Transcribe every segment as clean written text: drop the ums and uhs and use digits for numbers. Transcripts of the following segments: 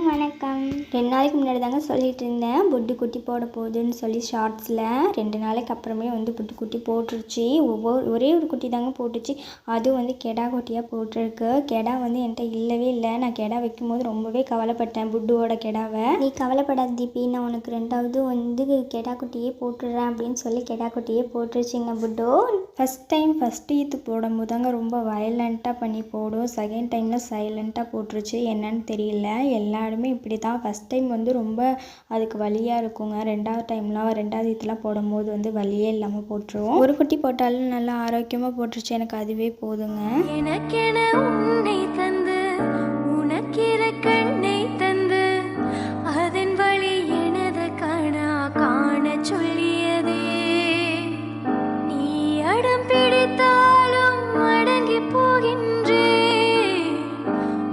வணக்கம். 2 நாளைக்கு முன்னாடி தாங்க சொல்லிட்டு இருந்தேன், புட்டு குட்டி போட போகுதுன்னு சொல்லி ஷார்ட்ஸில். 2 நாளைக்கு அப்புறமே வந்து புட்டு குட்டி போட்டுருச்சு. ஒரே ஒரு குட்டி தாங்க போட்டுச்சு. அதுவும் வந்து கெடா குட்டியாக போட்டிருக்கு. கெடா வந்து என்கிட்ட இல்லவே இல்லை. நான் கெடா வைக்கும்போது ரொம்பவே கவலைப்பட்டேன், புட்டுவோட கெடாவை. நீ கவலைப்படாத தீபி, நான் உனக்கு 2வது வந்து கெடா குட்டியே போட்டுடுறேன் அப்படின்னு சொல்லி கெடா குட்டியே போட்டுருச்சுங்க புட்டு. ஃபஸ்ட் ஈத்து போடும்போது தாங்க ரொம்ப வயலண்ட்டாக பண்ணி போடும். செகண்ட் டைமில் சைலண்ட்டாக போட்டுருச்சு. என்னன்னு தெரியல. எல்லாருமே இப்படி தான். ஃபஸ்ட் டைம் வந்து ரொம்ப அதுக்கு வலியாக இருக்குங்க. 2வது ஈத்துலாம் போடும்போது வந்து வலியே இல்லாமல் போட்டுருவோம். ஒரு குட்டி போட்டாலும் நல்லா ஆரோக்கியமாக போட்டுருச்சு. எனக்கு அதுவே போதுங்க. எனக்கென உன்னை தந்து உனக்கிற கண்ணை தந்து அதன் வழி எனது காண சொல்லியதே. நீ அடம் பிடித்தாலும் அடங்கி போகின்றே.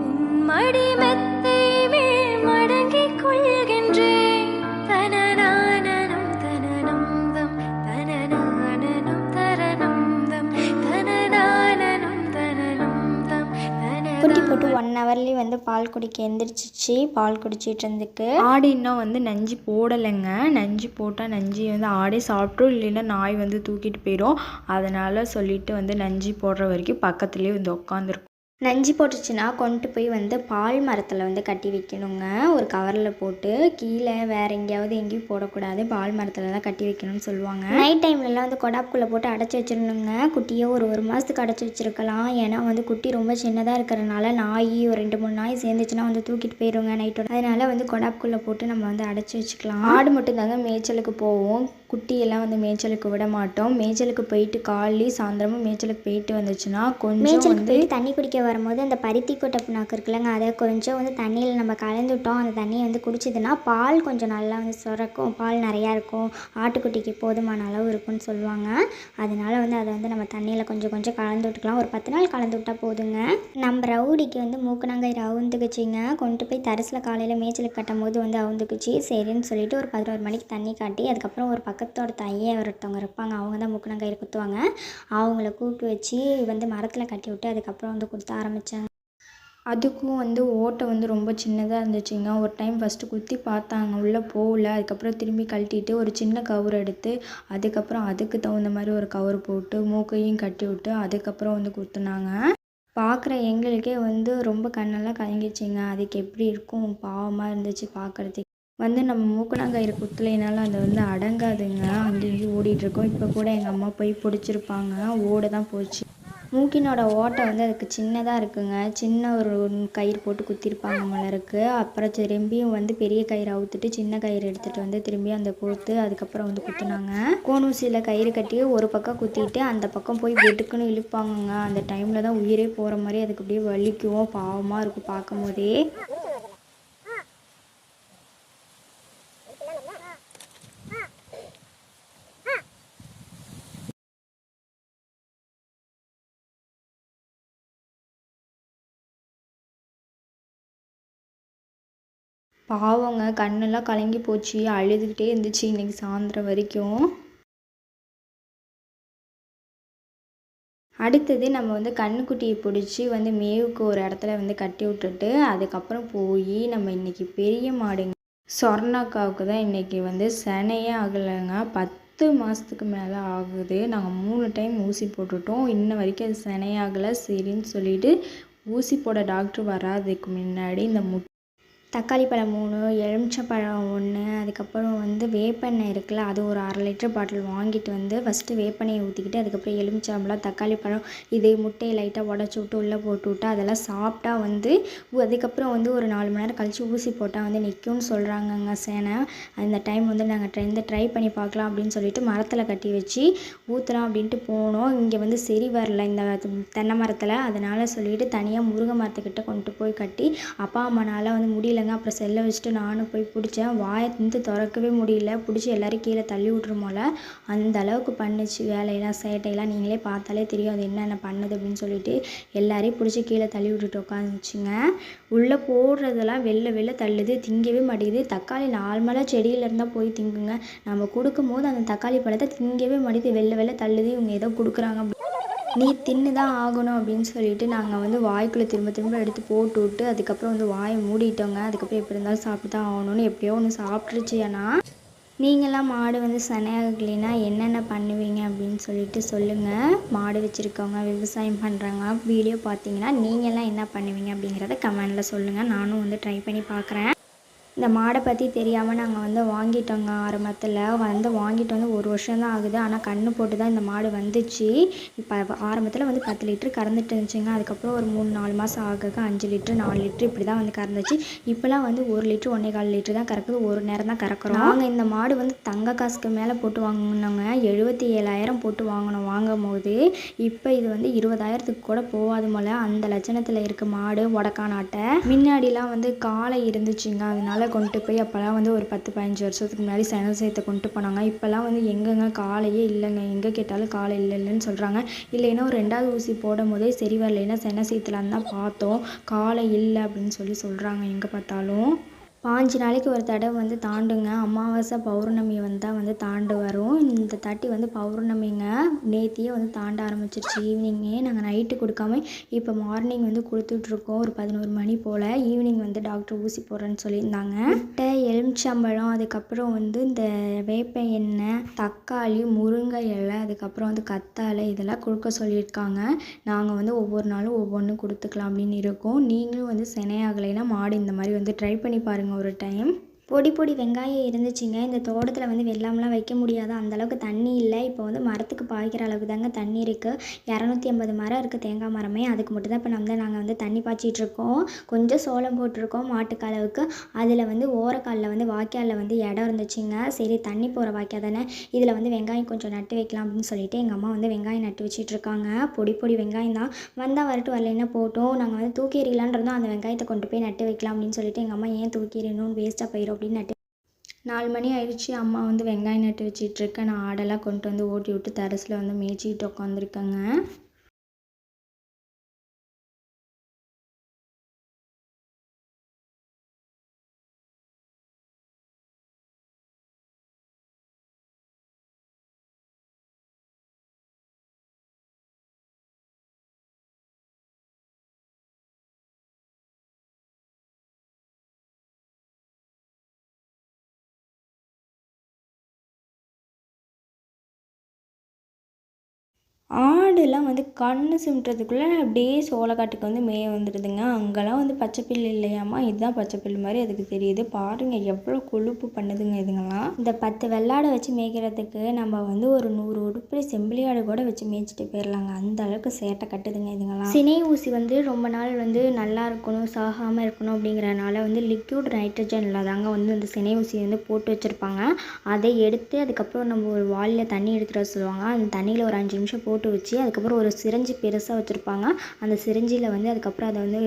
உன் மடி மெத்தை மேல் மடங்கி கொள்கின்றேன். தனநானனம் தனனந்தம் தனநானனம் தரனந்தம் தனநானனம் தனனந்தம். குட்டி போட்டு 1 ஹவர்லேயே வந்து பால் குடிக்க எந்திரிச்சிச்சு. பால் குடிச்சிட்டு இருந்துக்கு. ஆடு இன்னும் வந்து நஞ்சு போடலைங்க. நஞ்சு போட்டால் நஞ்சு வந்து ஆடே சாப்பிட்ரும், இல்லைன்னா நாய் வந்து தூக்கிட்டு போயிடும். அதனால் சொல்லிட்டு வந்து நஞ்சு போடுற வரைக்கும் பக்கத்துலேயே வந்து உட்காந்துருக்கும். நஞ்சு போட்டுச்சுன்னா கொண்டு போய் வந்து பால் மரத்தில் வந்து கட்டி வைக்கணுங்க. ஒரு கவரில் போட்டு கீழே வேறு எங்கேயும் போடக்கூடாது. பால் மரத்தில் தான் கட்டி வைக்கணும்னு சொல்லுவாங்க. நைட் டைம்லலாம் வந்து கொடாப்புக்குள்ளே போட்டு அடைச்சி வச்சிடணுங்க. குட்டியை ஒரு மாதத்துக்கு அடைச்சி வச்சுருக்கலாம். ஏன்னா வந்து குட்டி ரொம்ப சின்னதாக இருக்கிறனால நாய் ஒரு 2-3 நாய் சேர்ந்துச்சுன்னா வந்து தூக்கிட்டு போயிடுங்க நைட்டோட. அதனால் வந்து கொடாப்புக்குள்ளே போட்டு நம்ம வந்து அடைச்சி வச்சுக்கலாம். ஆடு மட்டும் தாங்க மேய்ச்சலுக்கு போவோம். குட்டியெல்லாம் வந்து மேய்ச்சலுக்கு விட மாட்டோம். மேய்ச்சலுக்கு போயிட்டு காலையும் சாயந்தரமும் மேய்ச்சலுக்கு போயிட்டு வந்துச்சுன்னா கொஞ்சம் வந்து தண்ணி குடிக்க வரும்போது அந்த பருத்தி கொட்டை புண்ணாக்கு இருக்குல்லங்க, அதை கொஞ்சம் வந்து தண்ணியில் நம்ம கலந்துட்டோம். அந்த தண்ணியை வந்து குடிச்சிதுன்னா பால் கொஞ்சம் நல்லா வந்து சுரக்கும். பால் நிறையா இருக்கும். ஆட்டுக்குட்டிக்கு போதுமான அளவு இருக்குன்னு சொல்லுவாங்க. அதனால வந்து அதை வந்து நம்ம தண்ணியில் கொஞ்சம் கலந்து விட்டுக்கலாம். ஒரு 10 நாள் கலந்து விட்டால் போதுங்க. நம்ம ரவுடிக்கு வந்து மூக்கணாங்கயிறு அவுந்துக்குச்சிங்க. கொண்டு போய் தரிசில் காலையில் மேய்ச்சலுக்கு கட்டும் போது வந்து அவுந்துக்குச்சு. சரின்னு சொல்லிட்டு ஒரு 11 மணிக்கு தண்ணி காட்டி அதுக்கப்புறம் ஒரு பக்கத்தோட தையை ஒருத்தவங்க இருப்பாங்க. அவங்க தான் மூக்கணாங்கயிறு குத்துவாங்க. அவங்கள கூப்பிட்டு வச்சு வந்து மரத்தில் கட்டி விட்டு அதுக்கப்புறம் வந்து குத்த ஆரம்பித்தாங்க. அதுக்கும் வந்து ஓட்டை வந்து ரொம்ப சின்னதாக இருந்துச்சுங்க. ஒரு டைம் ஃபஸ்ட்டு குத்தி பார்த்தாங்க, உள்ளே போகல. அதுக்கப்புறம் திரும்பி கழட்டிட்டு ஒரு சின்ன கவர் எடுத்து அதுக்கப்புறம் அதுக்கு தகுந்த மாதிரி ஒரு கவர் போட்டு மூக்கையும் கட்டி விட்டு அதுக்கப்புறம் வந்து குத்துனாங்க. பார்க்குற எங்களுக்கே வந்து ரொம்ப கண்ணெல்லாம் கலங்கிச்சிங்க. அதுக்கு எப்படி இருக்கும், பாவமாக இருந்துச்சு பார்க்குறதுக்கு. வந்து நம்ம மூக்கணாங்கயிறு குத்துலைனாலும் அது வந்து அடங்காதுங்க. அங்கேயும் ஓடிட்டுருக்கோம். இப்போ கூட எங்கள் அம்மா போய் பிடிச்சிருப்பாங்க. ஓட தான் போச்சு. மூக்கினோட ஓட்டை வந்து அதுக்கு சின்னதாக இருக்குங்க. சின்ன ஒரு கயிறு போட்டு குத்திருப்பாங்க மலருக்கு. அப்புறம் திரும்பியும் வந்து பெரிய கயிறு அவுத்துட்டு சின்ன கயிறு எடுத்துகிட்டு வந்து திரும்பியும் அந்த கோர்த்து அதுக்கப்புறம் வந்து குத்துனாங்க. கோணூசியில் கயிறு கட்டி ஒரு பக்கம் குத்திட்டு அந்த பக்கம் போய் வெட்டுக்குன்னு இழுப்பாங்கங்க. அந்த டைமில் தான் உயிரே போகிற மாதிரி அதுக்கு அப்படியே வலிக்கும். பாவமாக இருக்கும் பார்க்கும் போதே. பாவங்க, கண்ணெல்லாம் கலங்கி போச்சு. அழுதுகிட்டே இருந்துச்சு இன்றைக்கி சாயந்தரம் வரைக்கும். அடுத்தது நம்ம வந்து கன்றுக்குட்டியை பிடிச்சி வந்து மேவுக்கு ஒரு இடத்துல வந்து கட்டி விட்டுட்டு அதுக்கப்புறம் போய் நம்ம இன்றைக்கி பெரிய மாடுங்க சொர்ணாக்காவுக்கு தான் இன்றைக்கி வந்து செனையே ஆகலைங்க. 10 மாதத்துக்கு மேலே ஆகுது. நாங்கள் 3 டைம் ஊசி போட்டுட்டோம். இன்ன வரைக்கும் அது செனையாகலை. சரின்னு சொல்லிட்டு ஊசி போட டாக்டர் வராதுக்கு முன்னாடி இந்த தக்காளி பழம் 3, எலுமிச்சப்பழம் 1, அதுக்கப்புறம் வந்து வேப்பெண்ணெய் இருக்குல்ல, அது ஒரு 1/2 லிட்டர் பாட்டில் வாங்கிட்டு வந்து ஃபஸ்ட்டு வேப்பெண்ணெயை ஊற்றிக்கிட்டு அதுக்கப்புறம் எலுமிச்சம்பழம், தக்காளி பழம், இது முட்டையை லைட்டாக உடச்சி விட்டு உள்ளே போட்டு விட்டு அதெல்லாம் சாப்பிட்டா வந்து அதுக்கப்புறம் வந்து ஒரு 4 மணி நேரம் கழித்து ஊசி போட்டால் வந்து நிற்கும்னு சொல்கிறாங்கங்க சேனை. அந்த டைம் வந்து நாங்கள் ட்ரை பண்ணி பார்க்கலாம் அப்படின்னு சொல்லிட்டு மரத்தில் கட்டி வச்சு ஊற்றலாம் அப்படின்ட்டு போனோம். இங்கே வந்து சரி வரல இந்த தென்னை மரத்தில். அதனால் சொல்லிட்டு தனியாக முருங்கை மரத்துக்கிட்ட கொண்டு போய் கட்டி அப்பா அம்மானால் வந்து முடியல. அப்புறம் செல்லை வச்சுட்டு நானும் போய் பிடிச்சேன். வாயை திறக்கவே முடியல. பிடிச்சி எல்லோரும் கீழே தள்ளி விட்ருமோல அந்த அளவுக்கு பண்ணுச்சு வேலையெல்லாம். சேட்டையெல்லாம் நீங்களே பார்த்தாலே தெரியும் அது என்னென்ன பண்ணுது அப்படின்னு சொல்லிட்டு எல்லாரையும் பிடிச்சி கீழே தள்ளி விட்டுட்டு உட்காந்துச்சுங்க. உள்ளே போடுறதெல்லாம் வெளில தள்ளுது. திங்கவே மாட்டேங்குது. தக்காளி நார்மலாக செடியில் இருந்தால் போய் திங்குங்க. நம்ம கொடுக்கும் போது அந்த தக்காளி பழத்தை திங்கவே மாட்டேங்குது. வெளில தள்ளுது. இவங்க ஏதோ கொடுக்குறாங்க. நீ தின்னு தான் ஆகணும் அப்படின்னு சொல்லிட்டு நாங்கள் வந்து வாய்க்குள்ளே திரும்ப திரும்ப எடுத்து போட்டு விட்டு அதுக்கப்புறம் வந்து வாயை மூடிட்டோங்க. அதுக்கப்புறம் எப்படி இருந்தாலும் சாப்பிட்டு தான் ஆகணும்னு எப்படியோ ஒன்று சாப்பிட்ருச்சு. ஆனால் நீங்களாம் மாடு வந்து சனையாகலைன்னா என்னென்ன பண்ணுவீங்க அப்படின்னு சொல்லிட்டு சொல்லுங்கள். மாடு வச்சுருக்கவங்க, விவசாயம் பண்ணுறவங்க வீடியோ பார்த்தீங்கன்னா நீங்கள்லாம் என்ன பண்ணுவீங்க அப்படிங்கிறத கமெண்டில் சொல்லுங்கள். நானும் வந்து ட்ரை பண்ணி பார்க்குறேன். இந்த மாடை பற்றி தெரியாமல் நாங்கள் வந்து வாங்கிட்டோங்க. ஆரம்பத்தில் வந்து வாங்கிட்டு வந்து 1 வருஷம் தான் ஆகுது. ஆனால் கன்று போட்டு தான் இந்த மாடு வந்துச்சு. இப்போ ஆரம்பத்தில் வந்து 10 லிட்டர் கறந்துட்டு இருந்துச்சுங்க. அதுக்கப்புறம் ஒரு 3-4 மாதம் ஆக 5 லிட்டரு 4 லிட்டரு இப்படி தான் வந்து கறந்துச்சு. இப்போலாம் வந்து 1 லிட்டரு 1.25 லிட்டரு தான் கறக்குது. ஒரு நேரம் தான் கறக்குறோம். நாங்கள் இந்த மாடு வந்து தங்க காசுக்கு மேலே போட்டு வாங்கினோங்க. 77,000 போட்டு வாங்கினோம் வாங்கும் போது. இப்போ இது வந்து 20,000த்துக்கு கூட போகாது போல். அந்த லட்சணத்தில் இருக்க மாடு உடக்கானாட்டை. முன்னாடிலாம் வந்து காளை இருந்துச்சுங்க. அதனால கொண்டு போய் அப்போல்லாம் வந்து ஒரு 10-15 வருஷத்துக்கு முன்னாடி சேத்தை கொண்டு போனாங்க. இப்போல்லாம் வந்து எங்கெங்க காளையே இல்லைங்க. எங்கே கேட்டாலும் காளை இல்லைன்னு சொல்கிறாங்க. இல்லைன்னா ஒரு 2வது ஊசி போடும் போதே சரி வரலைன்னா சேத்துலான்னு தான் பார்த்தோம். காளை இல்லை அப்படின்னு சொல்கிறாங்க எங்கே பார்த்தாலும். 5 நாளைக்கு ஒரு தடவை வந்து தாண்டுங்க. அமாவாசை பௌர்ணமி வந்தால் வந்து தாண்டு வரும். இந்த தாட்டி வந்து பௌர்ணமிங்க. நேத்தியே வந்து தாண்ட ஆரம்பிச்சிருச்சு. ஈவினிங்கே நாங்கள் நைட்டு கொடுக்காம இப்போ மார்னிங் வந்து கொடுத்துட்ருக்கோம். ஒரு 11 மணி போல். ஈவினிங் வந்து டாக்டர் ஊசி போடுறேன்னு சொல்லியிருந்தாங்க. முட்டை, எலுமிச்சம்பழம், அதுக்கப்புறம் வந்து இந்த வேப்ப எண்ணெய், தக்காளி, முருங்கை இலை, அதுக்கப்புறம் வந்து கத்தாழை இதெல்லாம் கொடுக்க சொல்லியிருக்காங்க. நாங்கள் வந்து ஒவ்வொரு நாளும் ஒவ்வொன்றும் கொடுத்துக்கலாம் அப்படின்னு இருக்கோம். நீங்களும் வந்து சினையாகலைன்னா மாடு இந்த மாதிரி வந்து ட்ரை பண்ணி பாருங்கள் ஒரு டைம். பொடி வெங்காயம் இருந்துச்சுங்க. இந்த தோட்டத்தில் வந்து வெள்ளாமெலாம் வைக்க முடியாது, அந்தளவுக்கு தண்ணி இல்லை. இப்போ வந்து மரத்துக்கு பாய்க்கிற அளவுக்கு தாங்க தண்ணி இருக்குது. 250 மரம் இருக்குது, தேங்காய் மரமே. அதுக்கு மட்டும் தான் இப்போ நாங்கள் வந்து தண்ணி பாய்ச்சிட்ருக்கோம். கொஞ்சம் சோளம் போட்டிருக்கோம் மாட்டுக்கு அளவுக்கு. அதில் வந்து ஓரக்காலில் வந்து வாய்க்காலில் வந்து இடம் இருந்துச்சுங்க. சரி தண்ணி போகிற வாய்க்கால் தானே, இதில் வந்து வெங்காயம் கொஞ்சம் நட்டு வைக்கலாம் அப்படின்னு சொல்லிட்டு எங்கள் அம்மா வந்து வெங்காயம் நட்டு வச்சிட்ருக்காங்க. பொடி வெங்காயம் தான். வந்தால் வரட்டு வரலைன்னா போட்டோம். நாங்கள் வந்து தூக்கி எறியலான் இருந்தோம். அந்த வெங்காயத்தை கொண்டு போய் நட்டு வைக்கலாம் அப்படின்னு சொல்லிட்டு எங்கள் அம்மா ஏன் தூக்கி எறியணும், வேஸ்ட்டாக போயிடும் அப்படின்னு நட்டு 4 மணி ஆயிடுச்சு. அம்மா வந்து வெங்காயம் நட்டு வச்சிட்ருக்கேன். நான் ஆடெல்லாம் கொண்டு வந்து ஓட்டி விட்டு தரசில் வந்து மேய்ச்சிக்கிட்டு உட்காந்துருக்கேங்க. ஆடுலாம் வந்து கண்ணு சிமிட்டுறதுக்குள்ளே அப்படியே சோளக்காட்டுக்கு வந்து மேய வந்துடுதுங்க. அங்கெல்லாம் வந்து பச்சைப்புல் இல்லையாம்மா, இதுதான் பச்சைப்புல் மாதிரி அதுக்கு தெரியுது. பாருங்கள் எவ்வளோ கொழுப்பு பண்ணுதுங்க இதுங்கெல்லாம். இந்த 10 வெள்ளாடை வச்சு மேய்க்கிறதுக்கு நம்ம வந்து ஒரு 100 உடுப்படி செம்பிளி ஆடு கூட வச்சு மேய்ச்சிட்டு போயிடலாங்க. அந்த அளவுக்கு சேட்டை கட்டுதுங்க இதுங்கெல்லாம். சினை ஊசி வந்து ரொம்ப நாள் வந்து நல்லா இருக்கணும், சாகாமல் இருக்கணும் அப்படிங்கிறனால வந்து லிக்விட் நைட்ரஜனில் தாங்க வந்து அந்த சினை ஊசி வந்து போட்டு வச்சுருப்பாங்க. அதை எடுத்து அதுக்கப்புறம் நம்ம ஒரு வாளியில் தண்ணி எடுத்துகிட்டு வர சொல்லுவாங்க. அந்த தண்ணியில் ஒரு 5 நிமிஷம் போட்டு வச்சு அதுக்கப்புறம் ஒரு சிரஞ்சி பெருசாக வச்சுருப்பாங்க. அந்த சிரஞ்சியில் வந்து அதுக்கப்புறம் அதை வந்து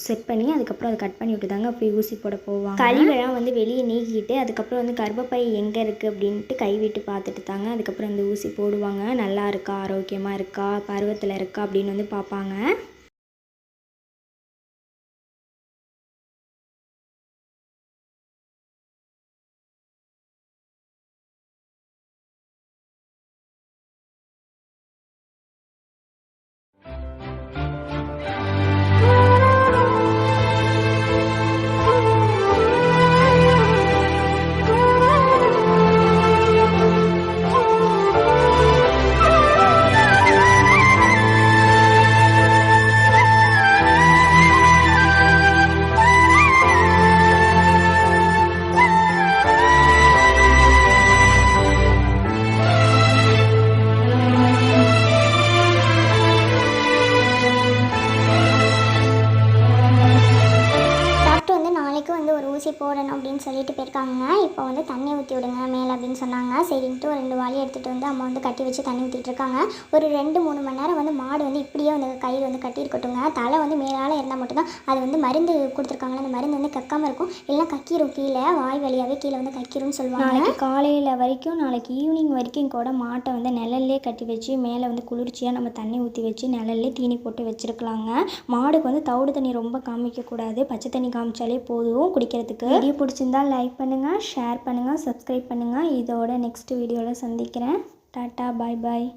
செட் பண்ணி அதுக்கப்புறம் அதை கட் பண்ணி விட்டு தாங்க போய் ஊசி போட போவாங்க. கழிவெல்லாம் வந்து வெளியே நீக்கிட்டு அதுக்கப்புறம் வந்து கர்ப்பப்பை எங்கே இருக்குது அப்படின்ட்டு கை விட்டு பார்த்துட்டு தாங்க அதுக்கப்புறம் அந்த ஊசி போடுவாங்க. நல்லா இருக்கா, ஆரோக்கியமாக இருக்கா, பருவத்தில் இருக்கா அப்படின்னு வந்து பார்ப்பாங்க. ஊசி போடணும் அப்படின்னு சொல்லிட்டு போயிருக்காங்க. இப்போ வந்து தண்ணி ஊற்றி விடுங்க மேலே அப்படின்னு சொன்னாங்க. சரின்ட்டு ஒரு 2 வாளி எடுத்துகிட்டு வந்து அம்மா வந்து கட்டி வச்சு தண்ணி ஊற்றிட்டு இருக்காங்க. ஒரு 2-3 மணி நேரம் வந்து மாடு வந்து இப்படியே வந்து கையில் வந்து கட்டியிருக்கட்டுங்க. தலை வந்து மேலால் இருந்தால் மட்டும்தான் அது வந்து மருந்து கொடுத்துருக்காங்களா, அந்த மருந்து வந்து கக்காமல் இருக்கும், இல்லைனா கக்கிரும், கீழே வாய் வழியாகவே கீழே வந்து கக்கிரும்னு சொல்லுவாங்க. நாளைக்கு காலையில் வரைக்கும் நாளைக்கு ஈவினிங் வரைக்கும் கூட மாட்டை வந்து நிழல்லே கட்டி வச்சு மேலே வந்து குளிர்ச்சியாக நம்ம தண்ணி ஊற்றி வச்சு நிழல்லே தீனி போட்டு வச்சுருக்கலாங்க. மாடுக்கு வந்து தவிடு தண்ணி ரொம்ப காமிக்கக்கூடாது, பச்சை தண்ணி காமிச்சாலே போதும் குடிக்கிறதுக்கு. வீடியோ பிடிச்சிருந்தால் லைக் பண்ணுங்கள், ஷேர் பண்ணுங்கள், சப்ஸ்கிரைப் பண்ணுங்கள். இதோட நெக்ஸ்ட் வீடியோவில் சந்திக்கிறேன். டாட்டா, பாய் பாய்.